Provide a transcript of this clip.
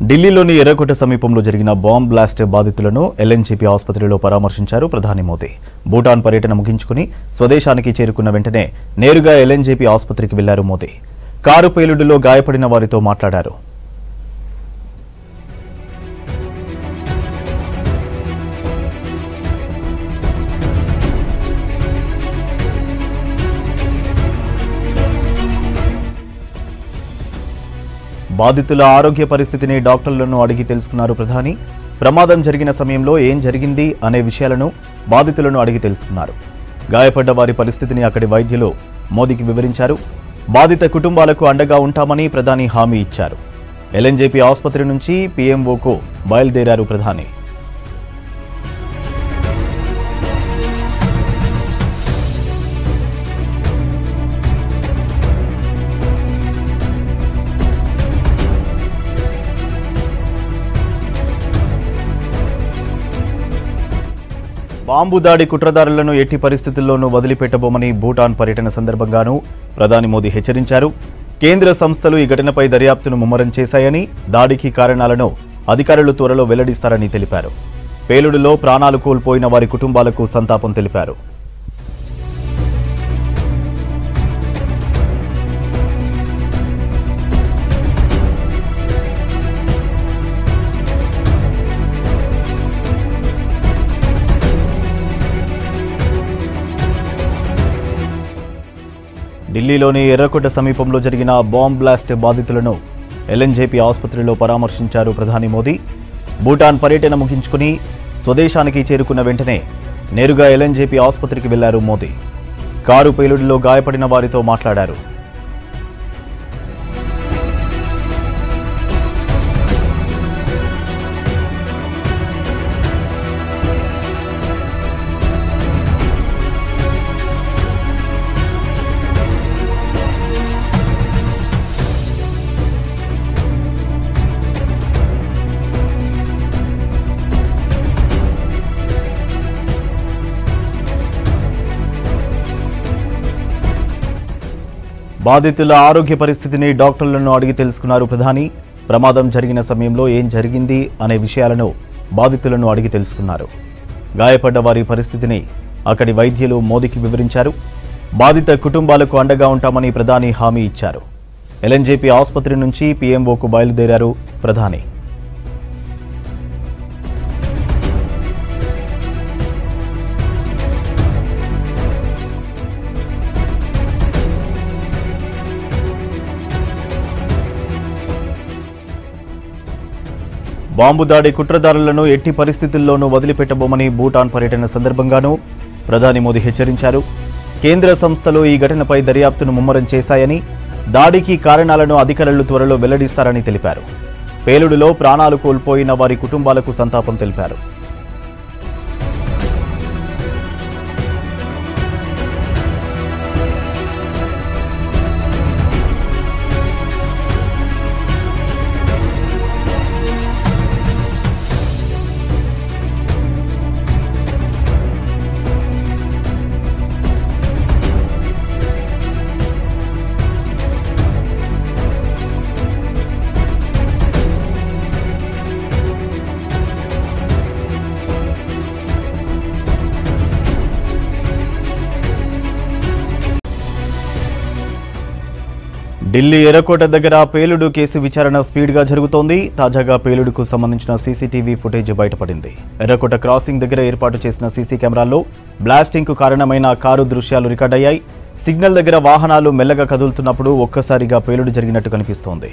ఢిల్లీలోని ఎర్రకోట సమీపంలో జరిగిన బాంబ్ బ్లాస్ట్ బాధితులను ఎల్ఎన్జీపీ ఆసుపత్రిలో పరామర్శించారు ప్రధాని మోదీ. భూటాన్ పర్యటన ముగించుకుని స్వదేశానికి చేరుకున్న వెంటనే నేరుగా ఎల్ఎన్జీపీ ఆసుపత్రికి వెళ్లారు మోదీ. కారు పేలుడులో గాయపడిన వారితో మాట్లాడారు. బాధితుల ఆరోగ్య పరిస్థితిని డాక్టర్లను అడిగి తెలుసుకున్నారు ప్రధాని. ప్రమాదం జరిగిన సమయంలో ఏం జరిగింది అనే విషయాలను బాధితులను అడిగి తెలుసుకున్నారు. గాయపడ్డ వారి పరిస్థితిని అక్కడి వైద్యులు మోదీకి వివరించారు. బాధిత కుటుంబాలకు అండగా ఉంటామని ప్రధాని హామీ ఇచ్చారు. ఎల్ఎన్జీపీ ఆసుపత్రి నుంచి పీఎంఓకు బయలుదేరారు ప్రధాని. బాంబు దాడి కుట్రదారులను ఎట్టి పరిస్థితుల్లోనూ వదిలిపెట్టబోమని భూటాన్ పర్యటన సందర్భంగానూ ప్రధాని మోదీ హెచ్చరించారు. కేంద్ర సంస్థలు ఈ ఘటనపై దర్యాప్తును ముమ్మరం చేశాయని, దాడికి కారణాలను అధికారులు త్వరలో వెల్లడిస్తారని తెలిపారు. పేలుడులో ప్రాణాలు కోల్పోయిన వారి కుటుంబాలకు సంతాపం తెలిపారు. ఢిల్లీలోని ఎర్రకోట సమీపంలో జరిగిన బాంబ్ బ్లాస్ట్ బాధితులను ఎల్ఎన్జీపీ ఆసుపత్రిలో పరామర్శించారు ప్రధాని మోదీ. భూటాన్ పర్యటన ముగించుకుని స్వదేశానికి చేరుకున్న వెంటనే నేరుగా ఎల్ఎన్జీపీ ఆసుపత్రికి వెళ్లారు మోదీ. కారు పేలుడులో గాయపడిన వారితో మాట్లాడారు. బాధితుల ఆరోగ్య పరిస్థితిని డాక్టర్లను అడిగి తెలుసుకున్నారు ప్రధాని. ప్రమాదం జరిగిన సమయంలో ఏం జరిగింది అనే విషయాలను బాధితులను అడిగి తెలుసుకున్నారు. గాయపడ్డ వారి పరిస్థితిని అక్కడి వైద్యులు మోదీకి వివరించారు. బాధిత కుటుంబాలకు అండగా ఉంటామని ప్రధాని హామీ ఇచ్చారు. ఎల్ఎన్జీపీ ఆసుపత్రి నుంచి పీఎంఓకు బయలుదేరారు ప్రధాని. బాంబు దాడి కుట్రదారులను ఎట్టి పరిస్థితుల్లోనూ వదిలిపెట్టబోమని భూటాన్ పర్యటన సందర్భంగానూ ప్రధాని మోదీ హెచ్చరించారు. కేంద్ర సంస్థలు ఈ ఘటనపై దర్యాప్తును ముమ్మరం చేశాయని, దాడికి కారణాలను అధికారులు త్వరలో వెల్లడిస్తారని తెలిపారు. పేలుడులో ప్రాణాలు కోల్పోయిన వారి కుటుంబాలకు సంతాపం తెలిపారు. ఢిల్లీ ఎర్రకోట దగ్గర పేలుడు కేసు విచారణ స్పీడ్గా జరుగుతోంది. తాజాగా పేలుడుకు సంబంధించిన సీసీటీవీ ఫుటేజ్ బయటపడింది. ఎర్రకోట క్రాసింగ్ దగ్గర ఏర్పాటు చేసిన సీసీ కెమెరాల్లో బ్లాస్టింగ్కు కారణమైన కారు దృశ్యాలు రికార్డయ్యాయి. సిగ్నల్ దగ్గర వాహనాలు మెల్లగా కదులుతున్నప్పుడు ఒక్కసారిగా పేలుడు జరిగినట్టు కనిపిస్తోంది.